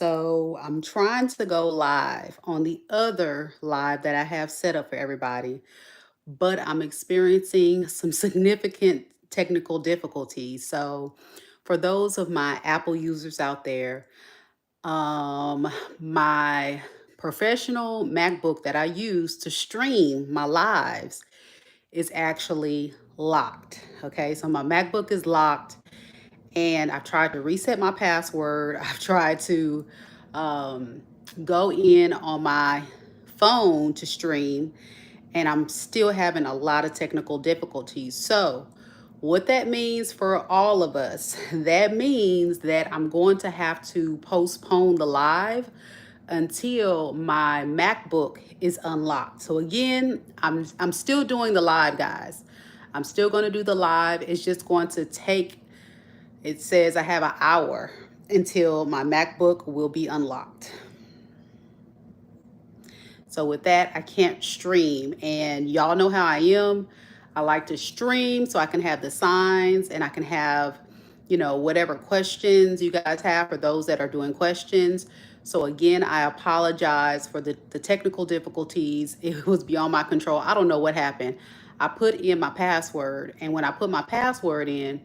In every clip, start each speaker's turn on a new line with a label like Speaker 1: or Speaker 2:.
Speaker 1: So I'm trying to go live on the other live that I have set up for everybody, but I'm experiencing some significant technical difficulties. So for those of my Apple users out there, my professional MacBook that I use to stream my lives is actually locked. Okay, so my MacBook is locked and I've tried to reset my password. I've tried to um, go in on my phone to stream, and I'm still having a lot of technical difficulties. So, what that means for all of us, that means that I'm going to have to postpone the live until my MacBook is unlocked. So again, I'm still doing the live, guys. I'm still going to do the live. It's just going to take, it says I have an hour until my MacBook will be unlocked. So with that, I can't stream. And y'all know how I am. I like to stream so I can have the signs and I can have, whatever questions you guys have for those that are doing questions. So again, I apologize for the technical difficulties. It was beyond my control. I don't know what happened. I put in my password, and when I put my password in,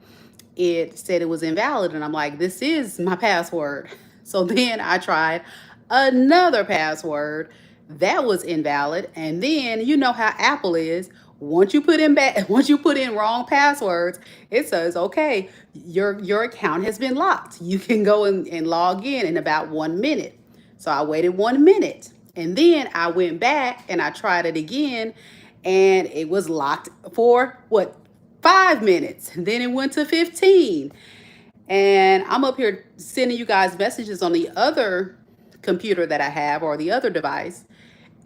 Speaker 1: it said it was invalid. And I'm like, this is my password. So then I tried another password that was invalid. And then you know how Apple is. Once you put in wrong passwords, it says, okay, your account has been locked. You can go and log in about 1 minute. So I waited 1 minute. And then I went back and I tried it again, and it was locked for what, 5 minutes. And then it went to 15. And I'm up here sending you guys messages on the other computer that I have, or the other device.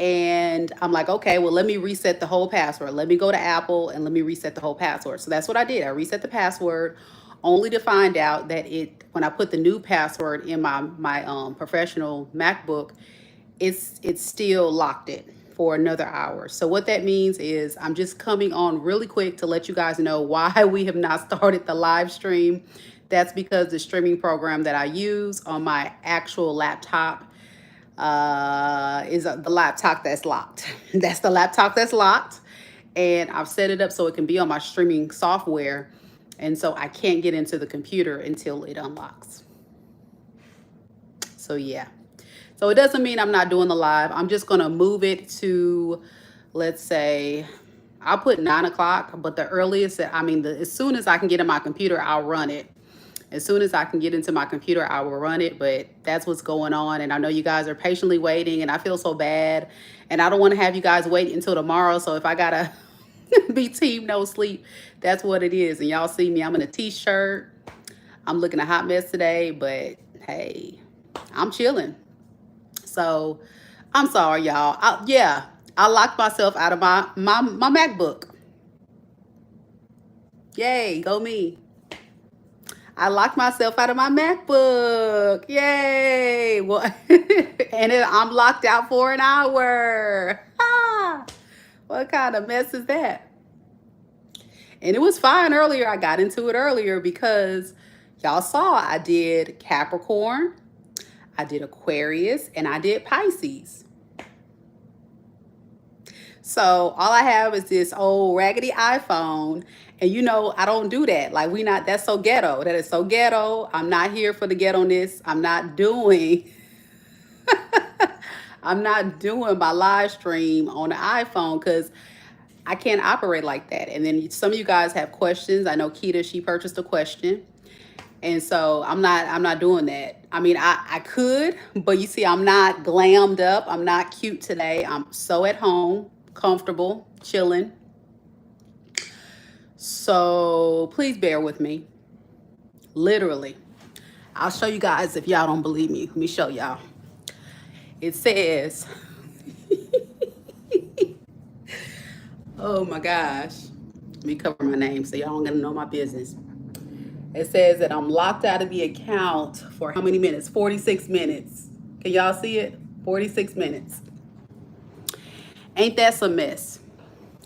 Speaker 1: And I'm like, okay, well, let me reset the whole password. Let me go to Apple and let me reset the whole password. So that's what I did. I reset the password, only to find out that when I put the new password in my professional MacBook, it's still locked it for another hour. So what that means is I'm just coming on really quick to let you guys know why we have not started the live stream. That's because the streaming program that I use on my actual laptop is the laptop that's locked. That's the laptop that's locked. And I've set it up so it can be on my streaming software. And so I can't get into the computer until it unlocks. So yeah. So it doesn't mean I'm not doing the live. I'm just going to move it to, let's say, I'll put 9 o'clock, but the earliest that, as soon as I can get in my computer, I'll run it. As soon as I can get into my computer, I will run it. But that's what's going on. And I know you guys are patiently waiting, and I feel so bad. And I don't want to have you guys wait until tomorrow. So if I got to be team no sleep, that's what it is. And y'all see me, I'm in a t-shirt. I'm looking a hot mess today, but hey, I'm chilling. So I'm sorry, y'all. I locked myself out of my MacBook. Yay, go me. I locked myself out of my MacBook. Yay. Well, and I'm locked out for an hour. Ah, what kind of mess is that? And it was fine earlier. I got into it earlier because y'all saw I did Capricorn, I did Aquarius, and I did Pisces. So all I have is this old raggedy iPhone. And I don't do that. Like, that's so ghetto. That is so ghetto. I'm not here for the ghetto-ness. I'm not doing my live stream on the iPhone because I can't operate like that. And then some of you guys have questions. I know Keita, she purchased a question. And so I'm not doing that. I could, but you see, I'm not glammed up. I'm not cute today. I'm so at home, comfortable, chilling. So please bear with me. Literally. I'll show you guys if y'all don't believe me. Let me show y'all. It says, oh my gosh. Let me cover my name so y'all don't gonna know my business. It says that I'm locked out of the account for how many minutes? 46 minutes. Can y'all see it? 46 minutes. Ain't that some mess?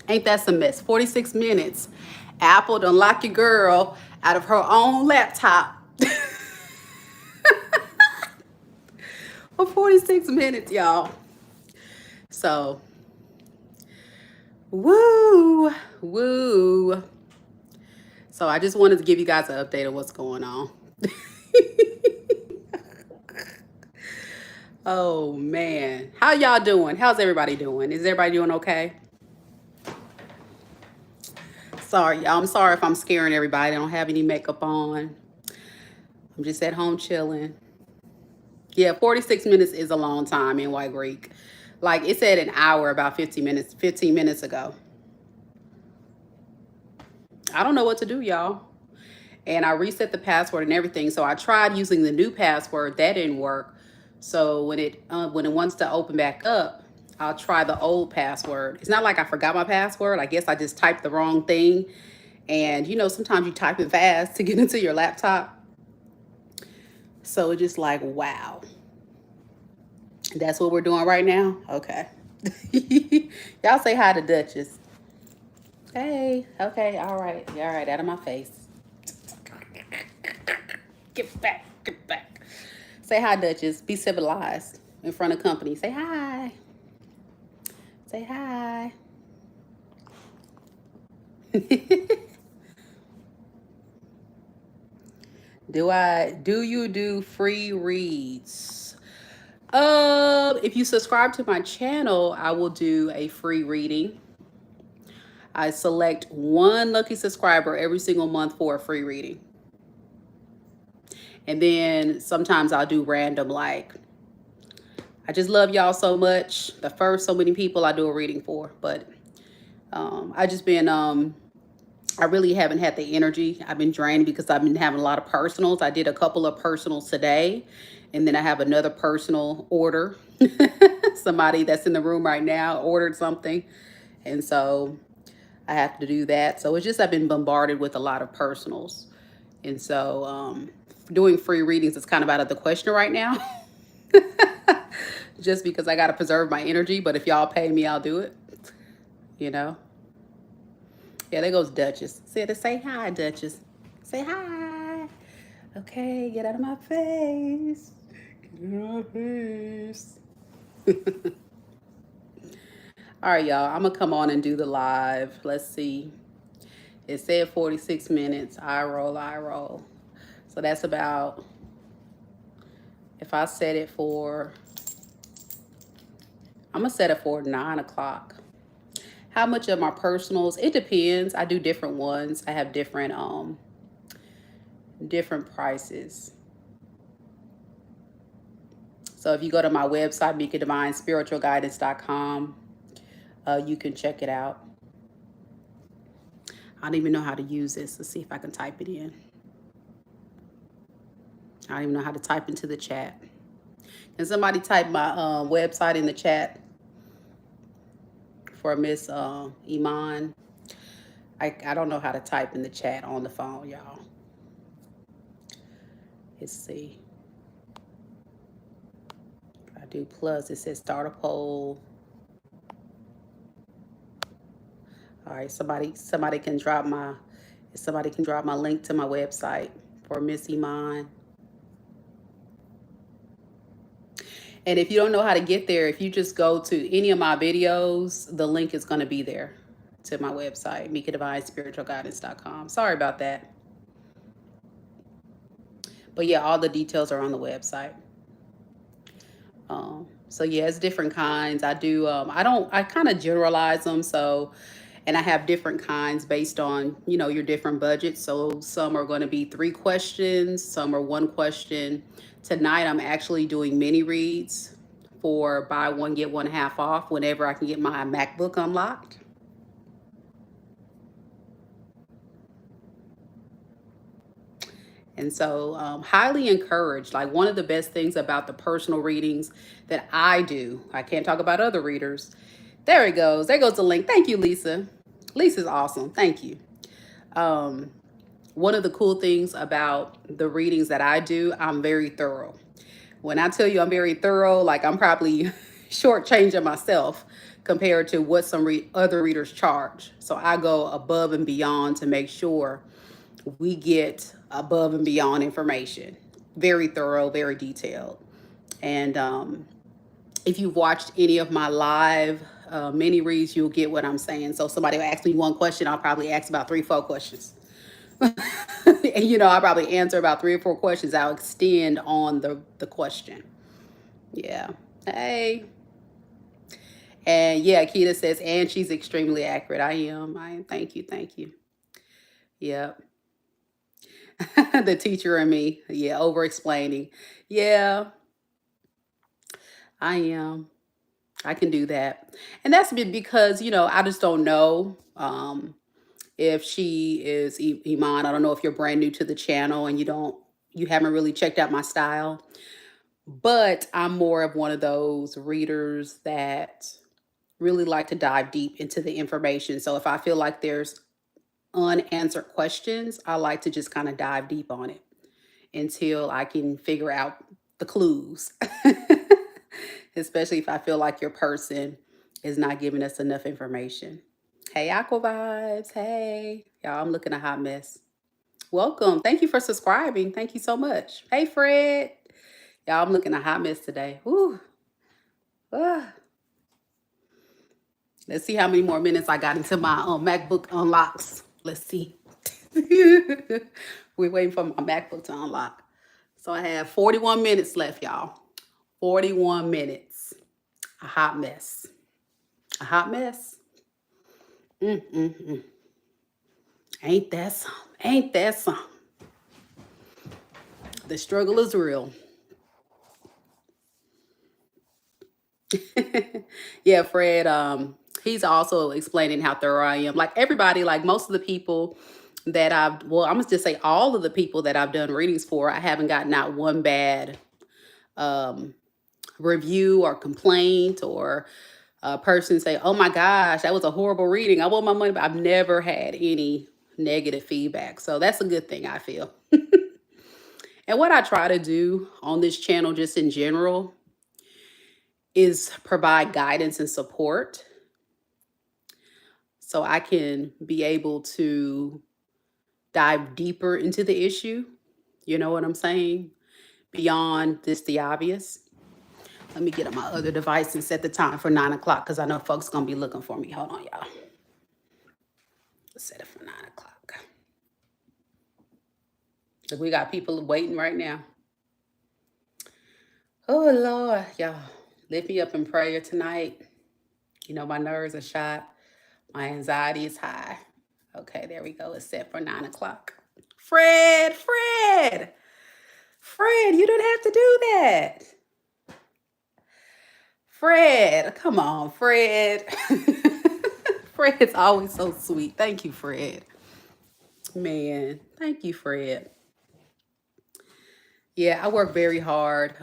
Speaker 1: Ain't that some mess? 46 minutes. Apple done lock your girl out of her own laptop. For 46 minutes, y'all. So, woo, woo. So I just wanted to give you guys an update of what's going on. Oh man. How y'all doing? How's everybody doing? Is everybody doing okay? Sorry, y'all. I'm sorry if I'm scaring everybody. I don't have any makeup on. I'm just at home chilling. Yeah, 46 minutes is a long time in White Greek. Like it said an hour about 15 minutes ago. I don't know what to do, y'all. And I reset the password and everything. So I tried using the new password. That didn't work. So when it wants to open back up, I'll try the old password. It's not like I forgot my password. I guess I just typed the wrong thing. And you know, sometimes you type it fast to get into your laptop. So it's just like, wow. That's what we're doing right now? Okay. Y'all say hi to Duchess. Hey, okay, all right, out of my face. Get back, get back. Say hi, Duchess. Be civilized in front of company. Say hi. Say hi. Do you do free reads? If you subscribe to my channel, I will do a free reading. I select one lucky subscriber every single month for a free reading. And then sometimes I'll do random, like, I just love y'all so much. The first so many people I do a reading for. But I just been, I really haven't had the energy. I've been drained because I've been having a lot of personals. I did a couple of personals today. And then I have another personal order. Somebody that's in the room right now ordered something. And so I have to do that. So it's just I've been bombarded with a lot of personals. And so doing free readings is kind of out of the question right now. Just because I got to preserve my energy. But if y'all pay me, I'll do it. You know? Yeah, there goes Duchess. Say hi, Duchess. Say hi. Okay, get out of my face. Get out of my face. All right, y'all. I'm going to come on and do the live. Let's see. It said 46 minutes. I roll. So that's about, if I set it for, I'm going to set it for 9 o'clock. How much of my personals? It depends. I do different ones. I have different prices. So if you go to my website, MekaDivineSpiritualGuidance.com, you can check it out. I don't even know how to use this. Let's see if I can type it in. I don't even know how to type into the chat. Can somebody type my website in the chat for Miss Iman? I don't know how to type in the chat on the phone, y'all. Let's see. If I do plus, it says start a poll. All right, somebody can drop my link to my website for Miss Iman. And if you don't know how to get there, if you just go to any of my videos, the link is going to be there to my website, MekaDivineSpiritualGuidance.com. Sorry about that. But yeah, all the details are on the website. So yeah, it's different kinds. I do, I kind of generalize them. So, and I have different kinds based on, you know, your different budgets. So some are going to be 3 questions. Some are 1 question. Tonight, I'm actually doing mini reads for buy one, get one half off whenever I can get my MacBook unlocked. And so highly encouraged. Like one of the best things about the personal readings that I do, I can't talk about other readers. There it goes. There goes the link. Thank you, Lisa. Lisa's awesome. Thank you. One of the cool things about the readings that I do, I'm very thorough. When I tell you I'm very thorough, like I'm probably shortchanging myself compared to what some other readers charge. So I go above and beyond to make sure we get above and beyond information. Very thorough, very detailed. And if you've watched any of my live mini reads, you'll get what I'm saying. So somebody will ask me one question, I'll probably ask about 3, 4 questions. And I'll probably answer about 3 or 4 questions. I'll extend on the question. Yeah. Hey. And yeah, Keita says, and she's extremely accurate. I am. I am. Thank you. Thank you. Yep. The teacher and me. Yeah. Over explaining. Yeah, I am. I can do that. And that's because, I just don't know. If she is Iman. I don't know if you're brand new to the channel and you haven't really checked out my style, but I'm more of one of those readers that really like to dive deep into the information. So if I feel like there's unanswered questions, I like to just kind of dive deep on it until I can figure out the clues. Especially if I feel like your person is not giving us enough information. Hey, Aqua Vibes. Hey, y'all, I'm looking a hot mess. Welcome. Thank you for subscribing. Thank you so much. Hey, Fred. Y'all, I'm looking a hot mess today. Woo. Ah. Let's see how many more minutes I got until my MacBook unlocks. Let's see. We're waiting for my MacBook to unlock. So I have 41 minutes left, y'all. 41 minutes. A hot mess. A hot mess. Mm-mm-mm. Ain't that some? Ain't that some? The struggle is real. Yeah, Fred, he's also explaining how thorough I am. Like everybody, like most of the people that I'm gonna just say all of the people that I've done readings for, I haven't gotten out one bad um, review or complaint or a person say, oh my gosh, that was a horrible reading. I want my money back. I've never had any negative feedback. So that's a good thing, I feel. And what I try to do on this channel, just in general, is provide guidance and support so I can be able to dive deeper into the issue. You know what I'm saying? Beyond just the obvious. Let me get on my other device and set the time for 9 o'clock because I know folks gonna be looking for me. Hold on, y'all. Let's set it for 9 o'clock. So we got people waiting right now. Oh Lord, y'all. Lift me up in prayer tonight. My nerves are shot. My anxiety is high. Okay, there we go. It's set for 9 o'clock. Fred, you didn't have to do that. Fred, come on, Fred. Fred's always so sweet. Thank you, Fred. Man, thank you, Fred. Yeah, I work very hard.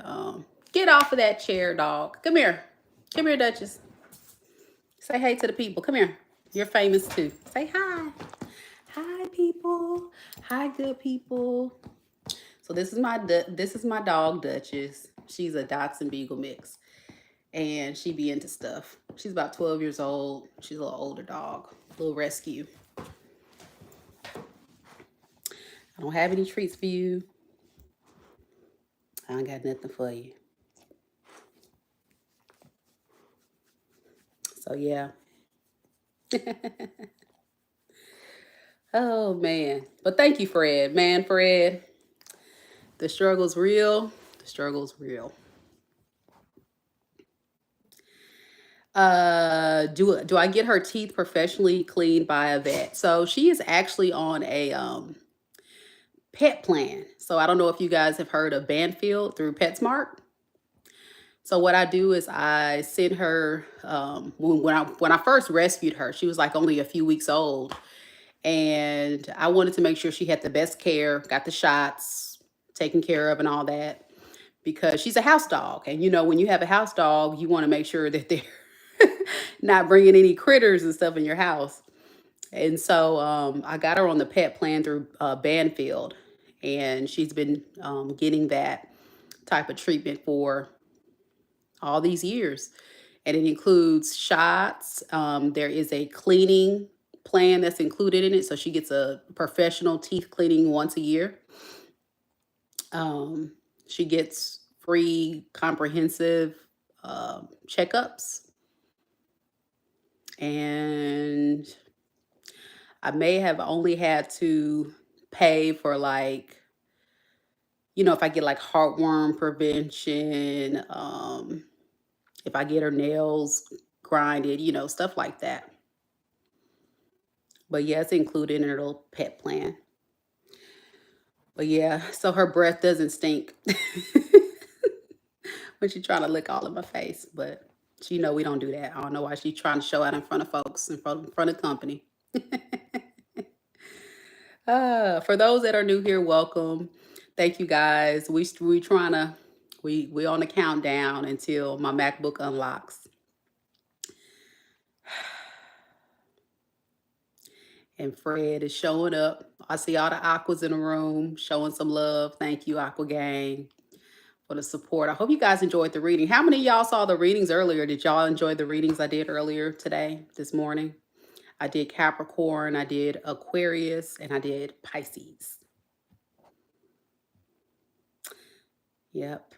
Speaker 1: Get off of that chair, dog. Come here. Come here, Duchess. Say hey to the people. Come here. You're famous too. Say hi. Hi, people. Hi, good people. So this is my dog, Duchess. She's a Dachshund Beagle mix, and she be into stuff. She's about 12 years old. She's a little older dog, a little rescue. I don't have any treats for you. I ain't got nothing for you. So yeah. Oh man. But thank you, Fred. Man, Fred. The struggle's real. The struggle's real. Do I get her teeth professionally cleaned by a vet? So she is actually on a pet plan. So I don't know if you guys have heard of Banfield through PetSmart. So what I do is I send her when I first rescued her, she was like only a few weeks old, and I wanted to make sure she had the best care, got the shots taken care of, and all that because she's a house dog, and when you have a house dog, you want to make sure that they're not bringing any critters and stuff in your house. And so I got her on the pet plan through Banfield, and she's been getting that type of treatment for all these years. And it includes shots. There is a cleaning plan that's included in it. So she gets a professional teeth cleaning once a year. She gets free comprehensive checkups. And I may have only had to pay for like, if I get like heartworm prevention, if I get her nails grinded, stuff like that. But yeah, it's included in her little pet plan. But yeah, so her breath doesn't stink when she's trying to lick all in my face. But she know we don't do that. I don't know why she's trying to show out in front of folks, in front of company. For those that are new here, welcome. Thank you guys. We trying to we on the countdown until my MacBook unlocks. And Fred is showing up. I see all the Aquas in the room showing some love. Thank you, Aqua Gang, for the support. I hope you guys enjoyed the reading. How many of y'all saw the readings earlier? Did y'all enjoy the readings I did earlier today, this morning? I did Capricorn, I did Aquarius, and I did Pisces. Yep.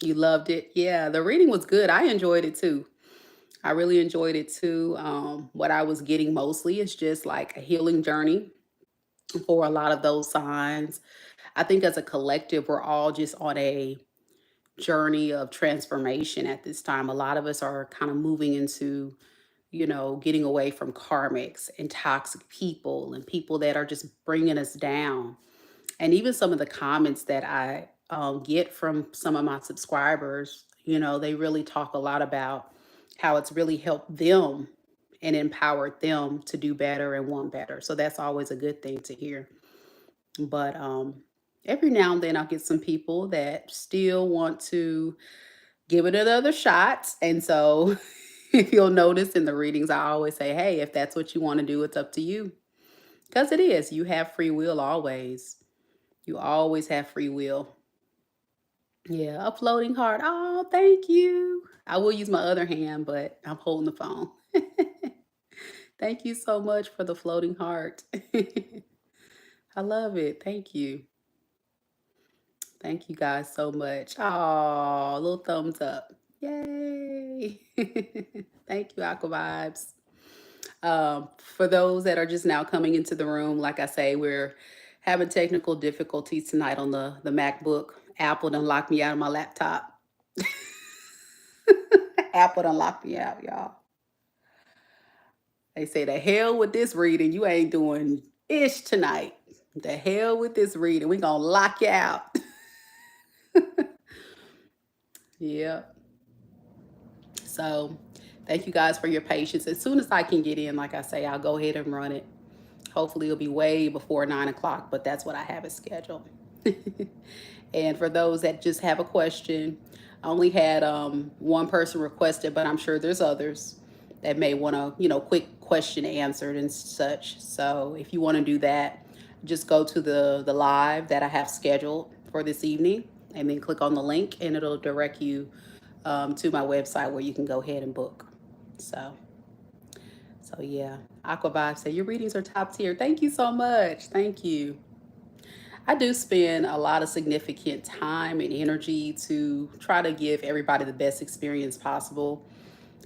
Speaker 1: You loved it? Yeah, the reading was good. I enjoyed it too. I really enjoyed it too. What I was getting mostly is just like a healing journey for a lot of those signs. I think as a collective, we're all just on a journey of transformation at this time. A lot of us are kind of moving into, getting away from karmics and toxic people and people that are just bringing us down. And even some of the comments that I get from some of my subscribers, they really talk a lot about how it's really helped them and empowered them to do better and want better. So that's always a good thing to hear. But every now and then I'll get some people that still want to give it another shot. And so if you'll notice in the readings, I always say, hey, if that's what you want to do, it's up to you. Because it is. You have free will always. You always have free will. Yeah, a floating heart. Oh, thank you. I will use my other hand, but I'm holding the phone. Thank you so much for the floating heart. I love it. Thank you. Thank you guys so much. Oh, little thumbs up. Yay. Thank you, Aqua Vibes. For those that are just now coming into the room, like I say, we're having technical difficulties tonight on the MacBook. Apple done locked me out of my laptop. Apple done locked me out, y'all. They say the hell with this reading. You ain't doing ish tonight. The hell with this reading. We gonna lock you out. Yeah. So thank you guys for your patience. As soon as I can get in, like I say, I'll go ahead and run it. Hopefully it'll be way before 9 o'clock, but that's what I have it scheduled. And for those that just have a question, I only had one person requested, but I'm sure there's others that may want to, quick question answered and such. So if you want to do that, just go to the live that I have scheduled for this evening and then click on the link and it'll direct you to my website where you can go ahead and book. So yeah, Aqua Vibe said your readings are top tier. Thank you so much. Thank you. I do spend a lot of significant time and energy to try to give everybody the best experience possible.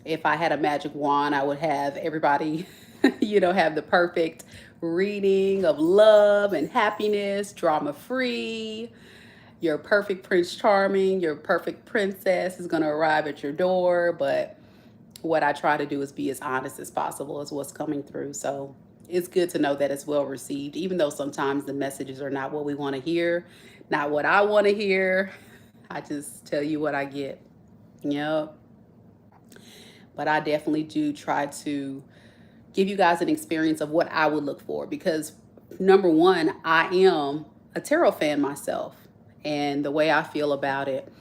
Speaker 1: If I had a magic wand, I would have everybody, have the perfect reading of love and happiness, drama free. Your perfect Prince Charming, your perfect princess is going to arrive at your door. But what I try to do is be as honest as possible as what's coming through. So it's good to know that it's well received, even though sometimes the messages are not what we want to hear, not what I want to hear. I just tell you what I get. Yep. But I definitely do try to give you guys an experience of what I would look for because number one, I am a tarot fan myself. And the way I feel about it,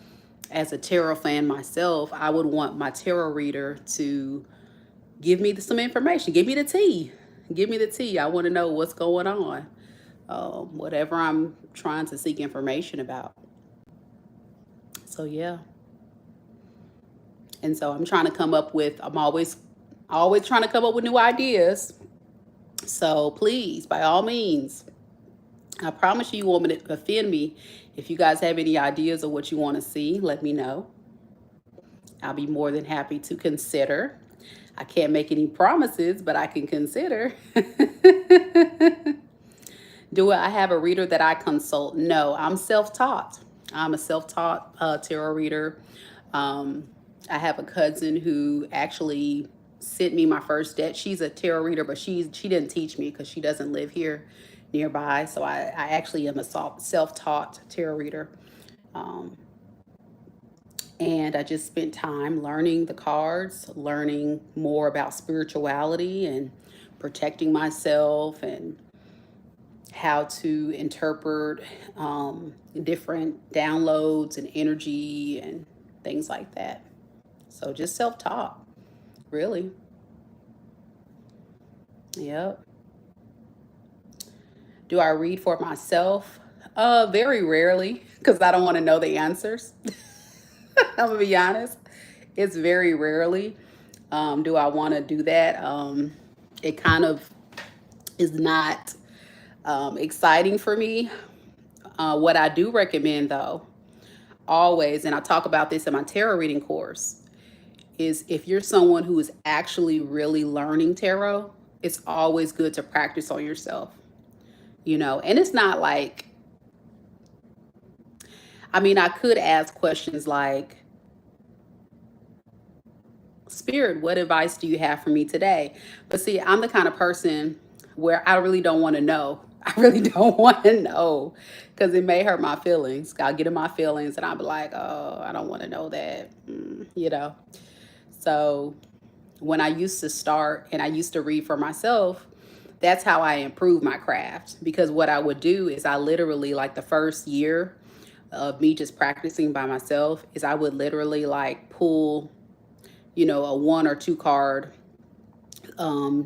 Speaker 1: as a tarot fan myself, I would want my tarot reader to give me some information. Give me the tea. Give me the tea. I want to know what's going on. Whatever I'm trying to seek information about. So yeah. And so I'm trying to come up with, I'm always trying to come up with new ideas. So please, by all means, I promise you won't offend me. If you guys have any ideas of what you want to see, let me know. I'll be more than happy to consider. I can't make any promises, but I can consider. Do I have a reader that I consult? No, I'm self taught. I'm a self taught tarot reader. Um, I have a cousin who actually sent me my first deck. She's a tarot reader, but she didn't teach me because she doesn't live here nearby. So I actually am a self taught tarot reader. Um, and I just spent time learning the cards, learning more about spirituality and protecting myself and how to interpret different downloads and energy and things like that. So just self taught, really. Yep. Do I read for myself? Very rarely, because I don't want to know the answers. I'm gonna be honest. It's very rarely. Do I want to do that? It kind of is not exciting for me. What I do recommend, though, always, and I talk about this in my tarot reading course, is if you're someone who is actually really learning tarot, it's always good to practice on yourself, you know? And it's not like, I mean, I could ask questions like, Spirit, what advice do you have for me today? But see, I'm the kind of person where I really don't want to know. I really don't want to know because it may hurt my feelings. I'll get in my feelings and I'll be like, oh, I don't want to know that, you know? So when I used to start and I used to read for myself, that's how I improved my craft. Because what I would do is I literally, like the first year of me just practicing by myself, is I would literally like pull, you know, a one or two card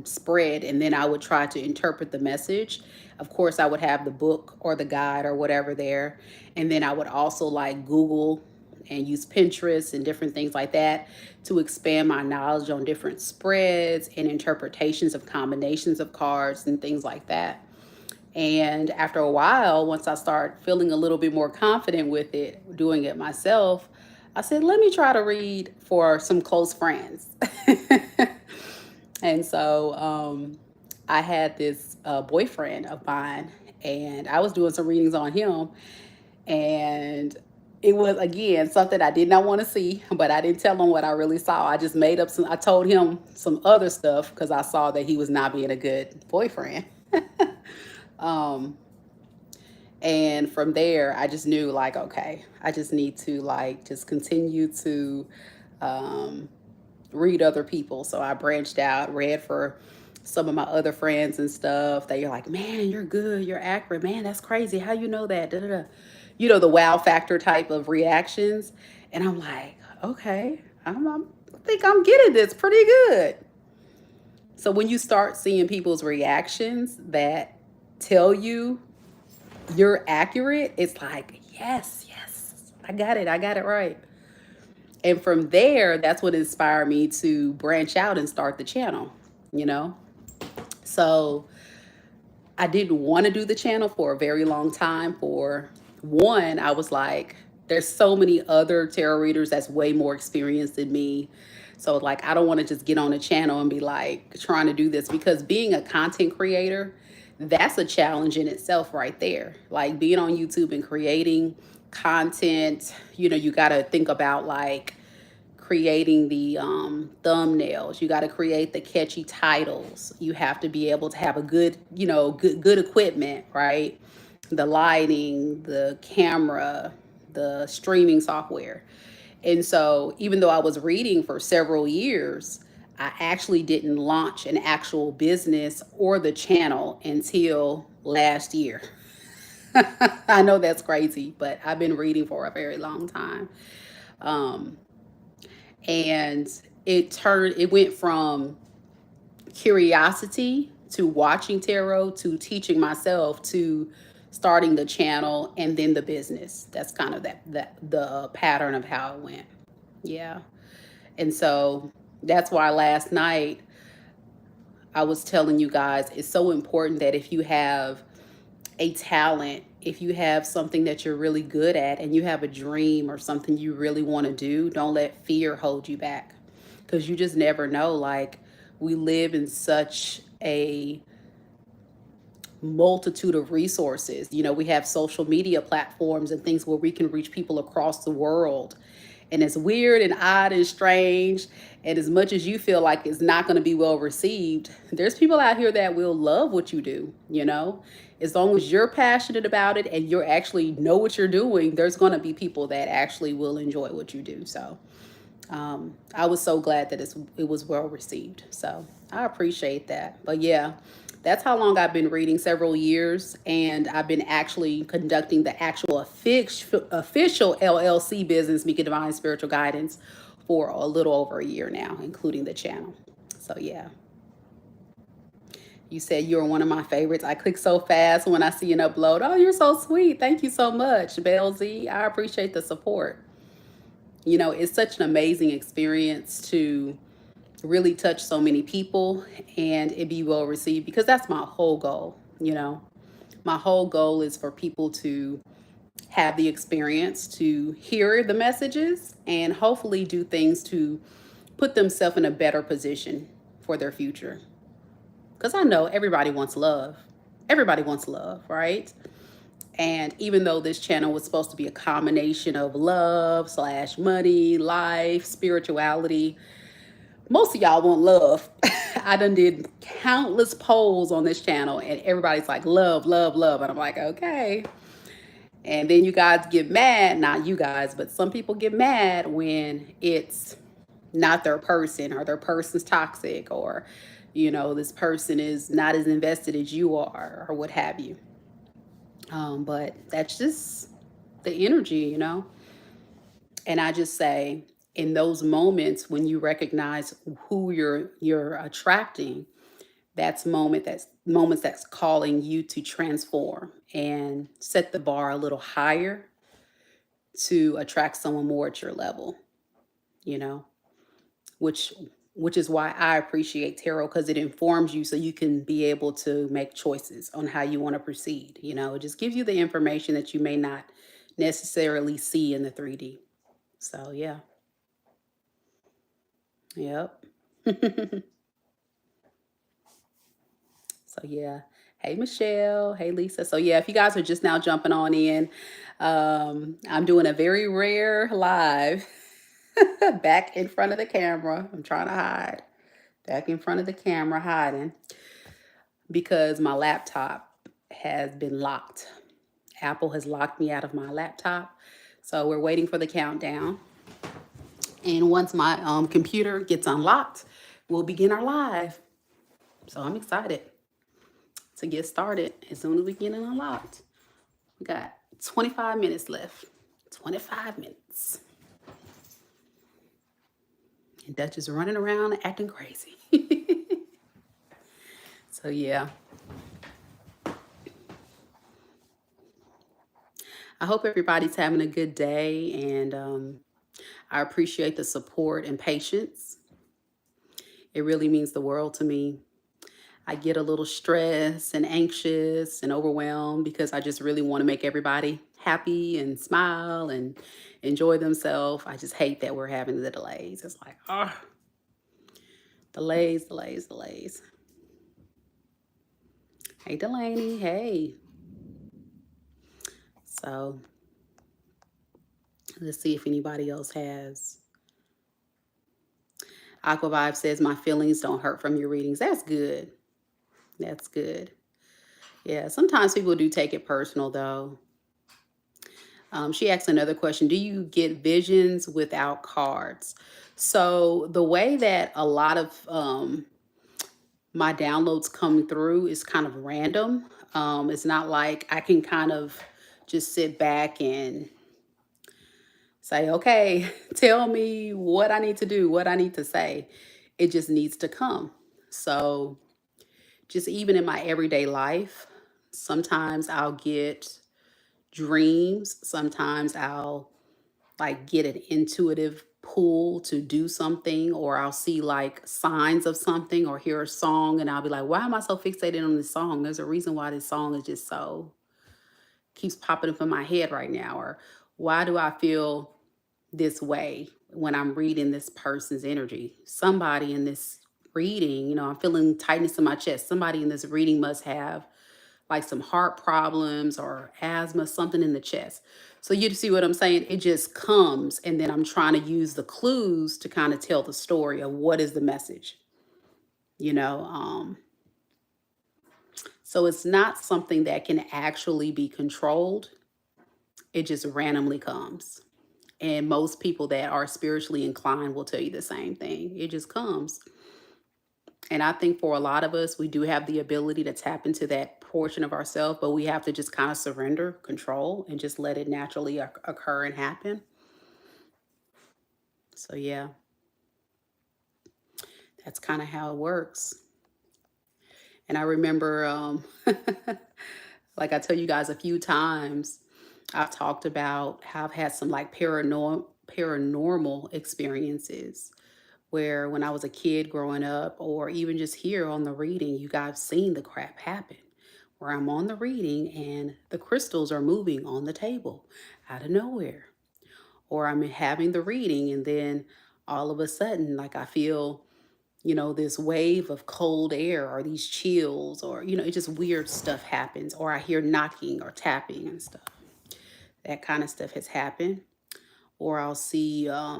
Speaker 1: spread, and then I would try to interpret the message. Of course, I would have the book or the guide or whatever there, and then I would also like Google and use Pinterest and different things like that to expand my knowledge on different spreads and interpretations of combinations of cards and things like that. And after a while, once I start feeling a little bit more confident with it, doing it myself, I said, let me try to read for some close friends. And so I had this boyfriend of mine, and I was doing some readings on him. And it was, again, something I did not want to see, but I didn't tell him what I really saw. I just made up I told him some other stuff because I saw that he was not being a good boyfriend. um, and from there, I just knew like, okay, I just need to like just continue to um, read other people. So I branched out, read for some of my other friends and stuff. They're like, man, you're good, you're accurate, man, that's crazy. How you know that? Da, da, da. You know, the wow factor type of reactions. And I'm like, okay, I think I'm getting this pretty good. So when you start seeing people's reactions that tell you you're accurate, it's like, yes, yes, I got it right. And from there, that's what inspired me to branch out and start the channel, you know? So I didn't want to do the channel for a very long time. For one, I was like, there's so many other tarot readers that's way more experienced than me. So like, I don't want to just get on a channel and be like trying to do this, because being a content creator, that's a challenge in itself right there. Like being on YouTube and creating content, you know, you got to think about like creating the thumbnails. You got to create the catchy titles. You have to be able to have a good, you know, good equipment, right? The lighting, the camera, the streaming software. And so even though I was reading for several years, I actually didn't launch an actual business or the channel until last year. I know that's crazy, but I've been reading for a very long time. Um, and it went from curiosity to watching tarot to teaching myself to starting the channel and then the business. That's kind of that the pattern of how it went. Yeah. And so that's why last night I was telling you guys, it's so important that if you have a talent, if you have something that you're really good at and you have a dream or something you really want to do, don't let fear hold you back. Because you just never know. Like, we live in such a multitude of resources. You know, we have social media platforms and things where we can reach people across the world. And it's weird and odd and strange. And as much as you feel like it's not going to be well received, there's people out here that will love what you do, you know? As long as you're passionate about it and you actually know what you're doing, there's going to be people that actually will enjoy what you do. So I was so glad that it was well received. So I appreciate that. But yeah, that's how long I've been reading, several years, and I've been actually conducting the actual official LLC business, Meka Divine Spiritual Guidance, for a little over a year now, including the channel. So yeah, you said you're one of my favorites. I click so fast when I see an upload. Oh, you're so sweet. Thank you so much, Belle Z. I appreciate the support. You know, it's such an amazing experience to really touch so many people and it be well received, because that's my whole goal. You know, my whole goal is for people to have the experience to hear the messages and hopefully do things to put themselves in a better position for their future. Because I know everybody wants love. Everybody wants love, right? And even though this channel was supposed to be a combination of love slash money, life, spirituality, most of y'all want love. I done did countless polls on this channel and everybody's like, love, love, love. And I'm like, okay. And then you guys get mad, not you guys, but some people get mad when it's not their person, or their person's toxic, or, you know, this person is not as invested as you are, or what have you. But that's just the energy, you know? And I just say, in those moments when you recognize who you're attracting, that's moments that's calling you to transform and set the bar a little higher to attract someone more at your level, you know, which which is why I appreciate tarot, because it informs you so you can be able to make choices on how you want to proceed. You know, it just gives you the information that you may not necessarily see in the 3D. So yeah. Yep. So yeah. Hey Michelle. Hey Lisa. So yeah, if you guys are just now jumping on in, I'm doing a very rare live back in front of the camera. I'm trying to hide. Back in front of the camera hiding because my laptop has been locked. Apple has locked me out of my laptop. So we're waiting for the countdown. And once my computer gets unlocked, we'll begin our live. So I'm excited to get started as soon as we get it unlocked. We got 25 minutes left. 25 minutes. And Dutch is running around and acting crazy. So yeah. I hope everybody's having a good day, and I appreciate the support and patience. It really means the world to me. I get a little stressed and anxious and overwhelmed because I just really want to make everybody happy and smile and enjoy themselves. I just hate that we're having the delays. It's like, oh, delays, delays, delays. Hey, Delaney. Hey. So let's see if anybody else has. Aqua Vibe says, my feelings don't hurt from your readings. That's good. That's good. Yeah, sometimes people do take it personal, though. She asked another question. Do you get visions without cards? So the way that a lot of my downloads come through is kind of random. It's not like I can kind of just sit back and say, okay, tell me what I need to do, what I need to say. It just needs to come. So just even in my everyday life, sometimes I'll get dreams. Sometimes I'll like get an intuitive pull to do something, or I'll see like signs of something or hear a song and I'll be like, why am I so fixated on this song? There's a reason why this song is just so keeps popping up in my head right now? Or why do I feel this way when I'm reading this person's energy? Somebody in this reading, I'm feeling tightness in my chest. Somebody in this reading must have like some heart problems or asthma, something in the chest. So you see what I'm saying? It just comes, and then I'm trying to use the clues to kind of tell the story of what is the message, you know. So it's not something that can actually be controlled. It just randomly comes. And most people that are spiritually inclined will tell you the same thing. It just comes. And I think for a lot of us, we do have the ability to tap into that portion of ourselves, but we have to just kind of surrender control and just let it naturally occur and happen. So, yeah, that's kind of how it works. And I remember, like I tell you guys a few times, I've talked about how I've had some like paranormal experiences where when I was a kid growing up, or even just here on the reading, you guys seen the crap happen. Where I'm on the reading and the crystals are moving on the table out of nowhere. Or I'm having the reading and then all of a sudden, like I feel, this wave of cold air or these chills, or, it just weird stuff happens. Or I hear knocking or tapping and stuff. That kind of stuff has happened. Or I'll see, I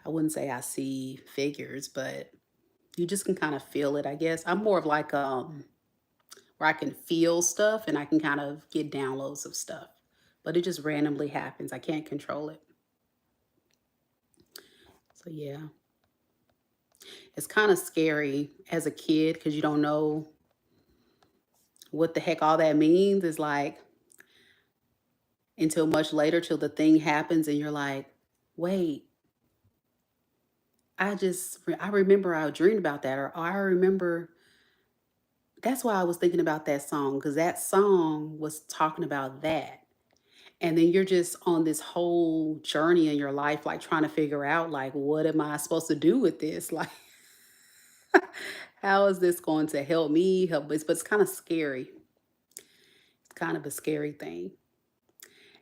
Speaker 1: wouldn't say I see figures, but you just can kind of feel it, I guess. I'm more of like where I can feel stuff and I can kind of get downloads of stuff. But it just randomly happens. I can't control it. So yeah. It's kind of scary as a kid because you don't know what the heck all that means. It's like until much later till the thing happens and you're like, "Wait, I remember I dreamed about that," or I remember that's why I was thinking about that song, because that song was talking about that. And then you're just on this whole journey in your life, like trying to figure out, like, what am I supposed to do with this? Like, how is this going to help me? But it's kind of scary. It's kind of a scary thing.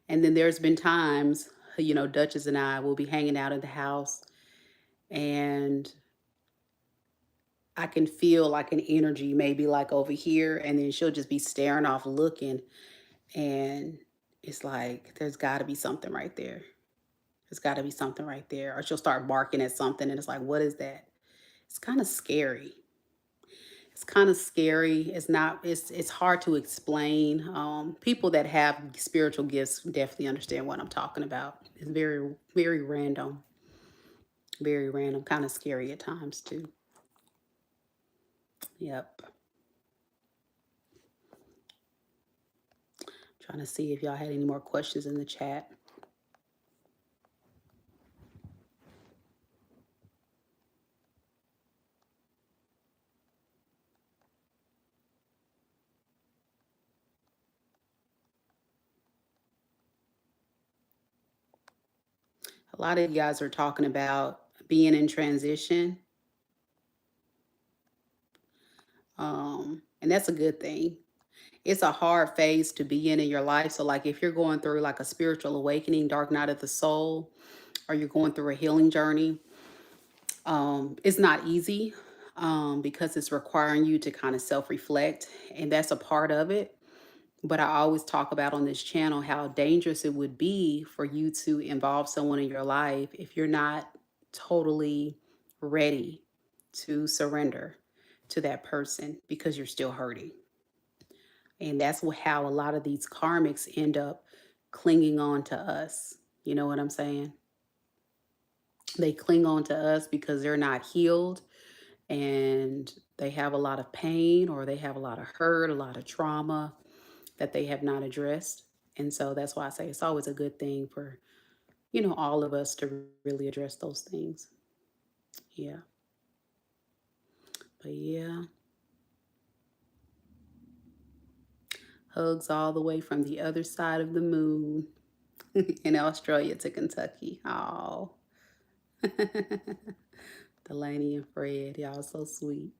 Speaker 1: And then there's been times, Duchess and I will be hanging out in the house and I can feel like an energy maybe like over here. And then she'll just be staring off looking. And it's like, there's got to be something right there. There's got to be something right there. Or she'll start barking at something, and it's like, what is that? It's kind of scary. It's kind of scary. It's not. It's hard to explain. People that have spiritual gifts definitely understand what I'm talking about. It's very random, very random, kind of scary at times too. Yep. Trying to see if y'all had any more questions in the chat. A lot of you guys are talking about being in transition, and that's a good thing. It's a hard phase to be in your life. So, like, if you're going through like a spiritual awakening, dark night of the soul, or you're going through a healing journey, it's not easy because it's requiring you to kind of self reflect, and that's a part of it. But I always talk about on this channel how dangerous it would be for you to involve someone in your life if you're not totally ready to surrender to that person because you're still hurting. And that's how a lot of these karmics end up clinging on to us. You know what I'm saying? They cling on to us because they're not healed and they have a lot of pain, or they have a lot of hurt, a lot of trauma that they have not addressed. And so that's why I say it's always a good thing for, all of us to really address those things. Yeah. But yeah, hugs all the way from the other side of the moon in Australia to Kentucky. Oh. Delaney and Fred, y'all so sweet.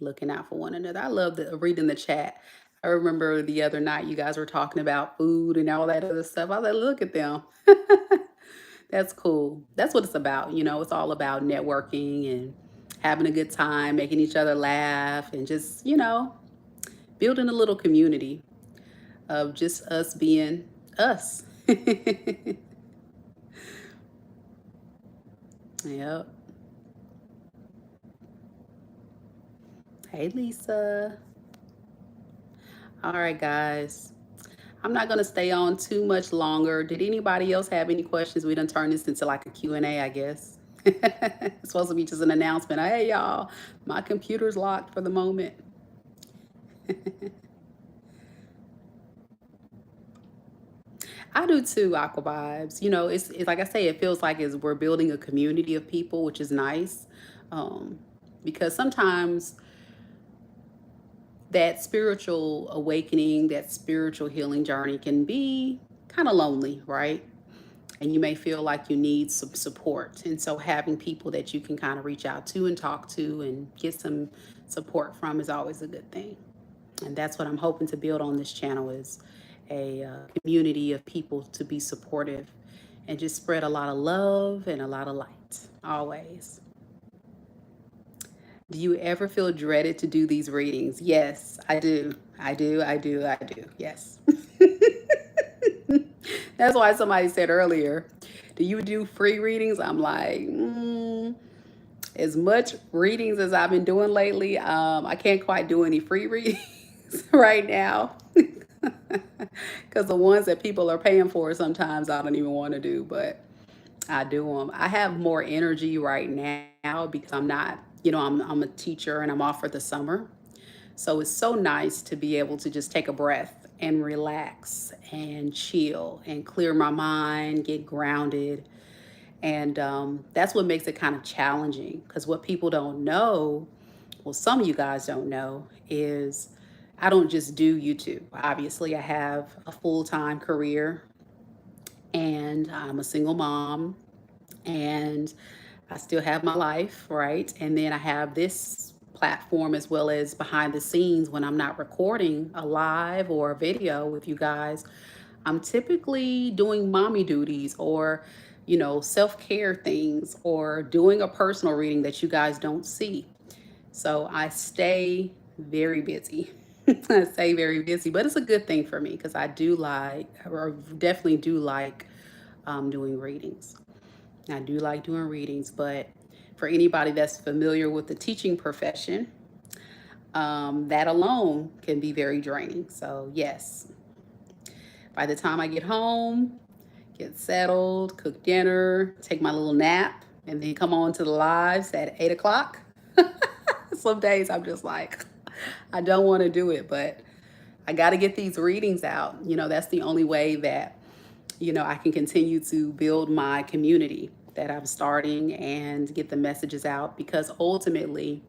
Speaker 1: Looking out for one another. I love reading the chat. I remember the other night you guys were talking about food and all that other stuff. I was like, look at them. That's cool. That's what it's about. It's all about networking and having a good time, making each other laugh, and just, building a little community of just us being us. Yep. Hey, Lisa. All right, guys. I'm not going to stay on too much longer. Did anybody else have any questions? We done turned this into like a Q&A, I guess. It's supposed to be just an announcement. Hey, y'all, my computer's locked for the moment. I do too, Aqua Vibes. It's like I say, it feels like we're building a community of people, which is nice. Um, because sometimes that spiritual awakening, that spiritual healing journey can be kind of lonely, right? And you may feel like you need some support. And so having people that you can kind of reach out to and talk to and get some support from is always a good thing. And that's what I'm hoping to build on this channel, is a community of people to be supportive and just spread a lot of love and a lot of light always. Do you ever feel dreaded to do these readings? Yes, I do. I do. Yes. That's why somebody said earlier, do you do free readings? I'm like, as much readings as I've been doing lately, I can't quite do any free readings right now. Because the ones that people are paying for, sometimes I don't even want to do, but I do them. I have more energy right now because I'm not, I'm a teacher and I'm off for the summer. So it's so nice to be able to just take a breath and relax and chill and clear my mind, get grounded. And that's what makes it kind of challenging, because what people don't know, well, some of you guys don't know, is I don't just do YouTube. Obviously, I have a full-time career and I'm a single mom and I still have my life, right? And then I have this platform as well as behind the scenes when I'm not recording a live or a video with you guys. I'm typically doing mommy duties or, self-care things or doing a personal reading that you guys don't see. So I stay very busy. I stay very busy, but it's a good thing for me because I do like, or definitely do like doing readings. I do like doing readings, but for anybody that's familiar with the teaching profession, that alone can be very draining. So yes, by the time I get home, get settled, cook dinner, take my little nap, and then come on to the lives at 8 o'clock. Some days I'm just like, I don't want to do it, but I got to get these readings out. That's the only way that, I can continue to build my community that I'm starting and get the messages out, because ultimately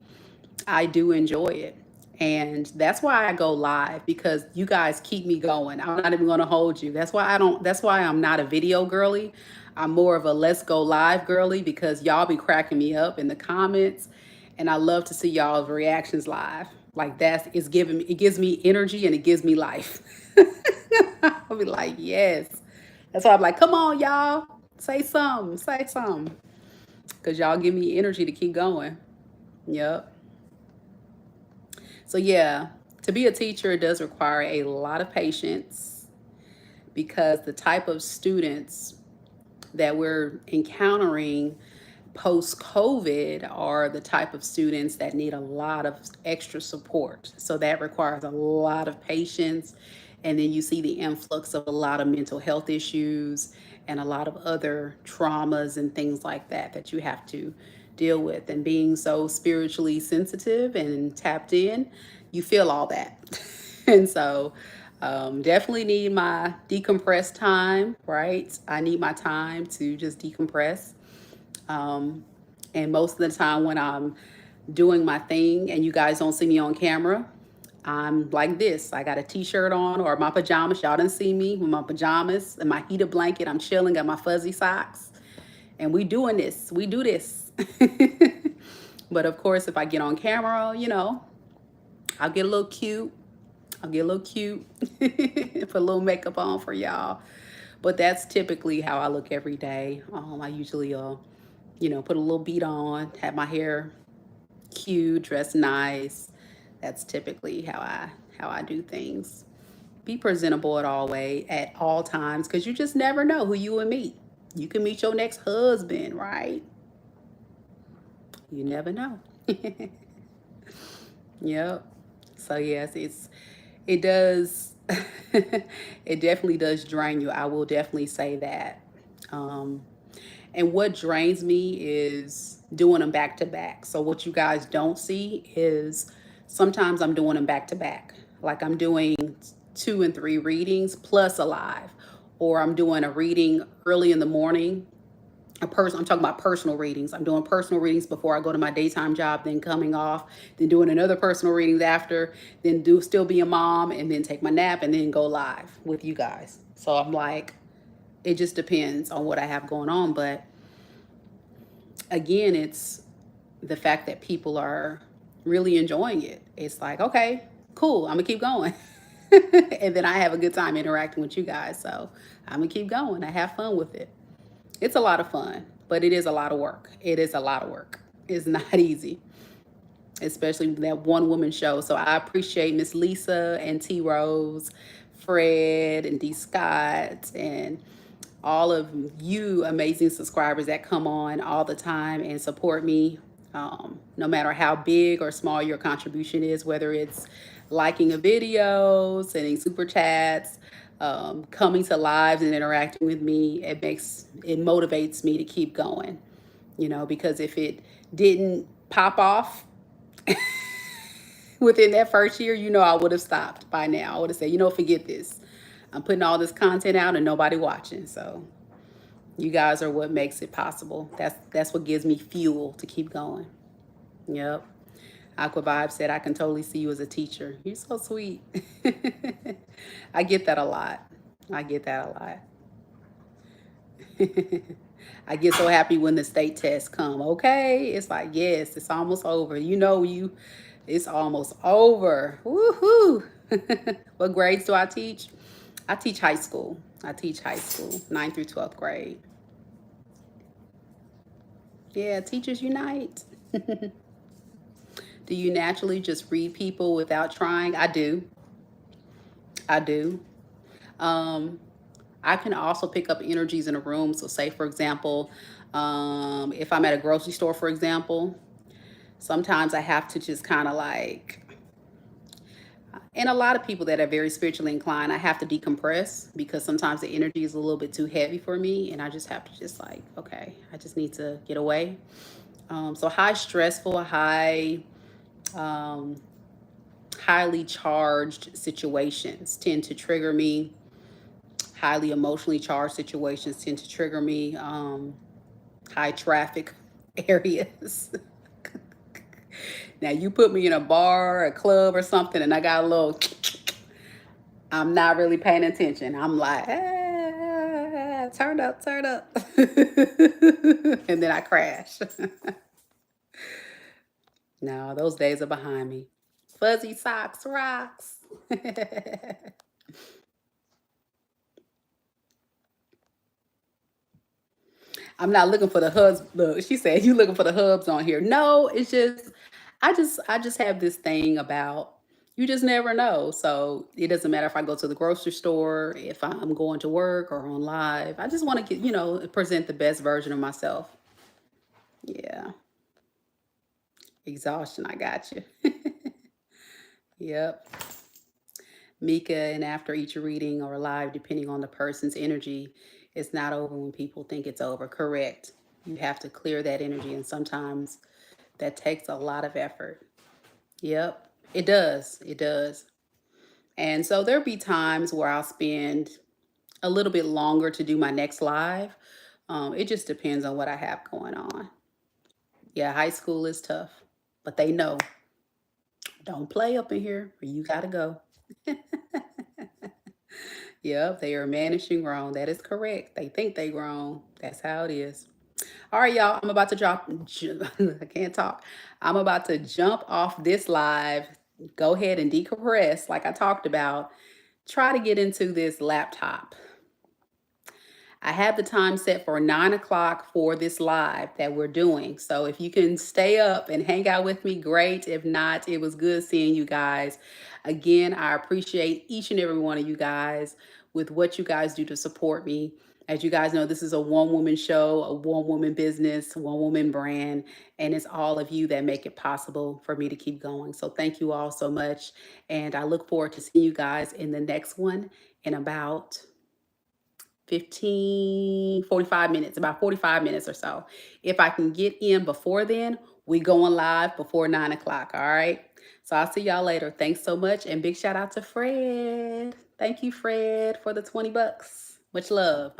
Speaker 1: I do enjoy it. And that's why I go live, because you guys keep me going. I'm not even going to hold you. That's why I'm not a video girly. I'm more of a let's go live girly, because y'all be cracking me up in the comments and I love to see y'all's reactions live. Like it gives me energy and it gives me life. I'll be like, yes. That's why I'm like, come on, y'all. Say something. Say something. Because y'all give me energy to keep going. Yep. So yeah, to be a teacher does require a lot of patience, because the type of students that we're encountering post COVID are the type of students that need a lot of extra support. So that requires a lot of patience. And then you see the influx of a lot of mental health issues and a lot of other traumas and things like that you have to deal with. And being so spiritually sensitive and tapped in, you feel all that. And so definitely need my decompress time, right? I need my time to just decompress. And most of the time when I'm doing my thing and you guys don't see me on camera, I'm like this. I got a t-shirt on or my pajamas. Y'all didn't see me with my pajamas and my heated blanket. I'm chilling, got my fuzzy socks. And we doing this. We do this. But of course, if I get on camera, I'll get a little cute. I'll get a little cute, put a little makeup on for y'all. But that's typically how I look every day. I usually, put a little beat on, have my hair cute, dress nice. That's typically how I do things. Be presentable at all times, because you just never know who you will meet. You can meet your next husband, right? You never know. Yep. So yes, it does it definitely does drain you. I will definitely say that. Um, and what drains me is doing them back to back. So what you guys don't see is sometimes I'm doing them back to back. Like I'm doing 2 and 3 readings plus a live, or I'm doing a reading early in the morning. I'm talking about personal readings. I'm doing personal readings before I go to my daytime job, then coming off, then doing another personal readings after, then do still be a mom, and then take my nap, and then go live with you guys. So I'm like, it just depends on what I have going on. But again, it's the fact that people are really enjoying it. It's like, okay, cool, I'm gonna keep going. And then I have a good time interacting with you guys. So I'm gonna keep going. I have fun with it. It's a lot of fun, but it is a lot of work. It is a lot of work. It's not easy, especially that one woman show. So I appreciate Miss Lisa and T Rose, Fred and D Scott, and all of you amazing subscribers that come on all the time and support me. No matter how big or small your contribution is, whether it's liking a video, sending super chats, coming to lives and interacting with me, it motivates me to keep going. Because if it didn't pop off within that first year, I would have stopped by now. I would have said, forget this. I'm putting all this content out and nobody watching. So you guys are what makes it possible. That's what gives me fuel to keep going. Yep. Aqua Vibe said, I can totally see you as a teacher. You're so sweet. I get that a lot. I get that a lot. I get so happy when the state tests come. Okay. It's like, yes, it's almost over. It's almost over. Woohoo. What grades do I teach? I teach high school. I teach high school, 9th through 12th grade. Yeah, teachers unite. Do you naturally just read people without trying? I do. I do. Um, I can also pick up energies in a room. So, say, for example, if I'm at a grocery store, for example, sometimes I have to just kind of like, and a lot of people that are very spiritually inclined, I have to decompress because sometimes the energy is a little bit too heavy for me. And I just have to just like, okay, I just need to get away. So, high stressful, um, highly charged situations tend to trigger me. Highly emotionally charged situations tend to trigger me. High traffic areas. Now, you put me in a bar, a club, or something, and I got a little, I'm not really paying attention. I'm like, turn up, turn up. And then I crash. No, those days are behind me. Fuzzy socks rocks. I'm not looking for the hubs. Look, she said you looking for the hubs on here. No, it's just I just have this thing about you just never know. So it doesn't matter if I go to the grocery store, if I'm going to work or on live. I just want to present the best version of myself. Yeah. Exhaustion, I got you. Yep. Mika, and after each reading or live, depending on the person's energy, it's not over when people think it's over. Correct. You have to clear that energy, and sometimes that takes a lot of effort. Yep, it does. It does. And so there'll be times where I'll spend a little bit longer to do my next live. It just depends on what I have going on. Yeah, high school is tough, but they know don't play up in here or you got to go. Yep, they are managing grown. That is correct. They think they grown. That's how it is. All right, y'all. I'm about to drop. I can't talk. I'm about to jump off this live. go ahead and decompress like I talked about. Try to get into this laptop. I have the time set for 9 o'clock for this live that we're doing. So if you can stay up and hang out with me, great. If not, it was good seeing you guys. Again, I appreciate each and every one of you guys with what you guys do to support me. As you guys know, this is a one woman show, a one woman business, one woman brand, and it's all of you that make it possible for me to keep going. So thank you all so much. And I look forward to seeing you guys in the next one in about 45 minutes, about 45 minutes or so. If I can get in before then, we going live before 9 o'clock. All right. So I'll see y'all later. Thanks so much. And big shout out to Fred. Thank you, Fred, for the $20. Much love.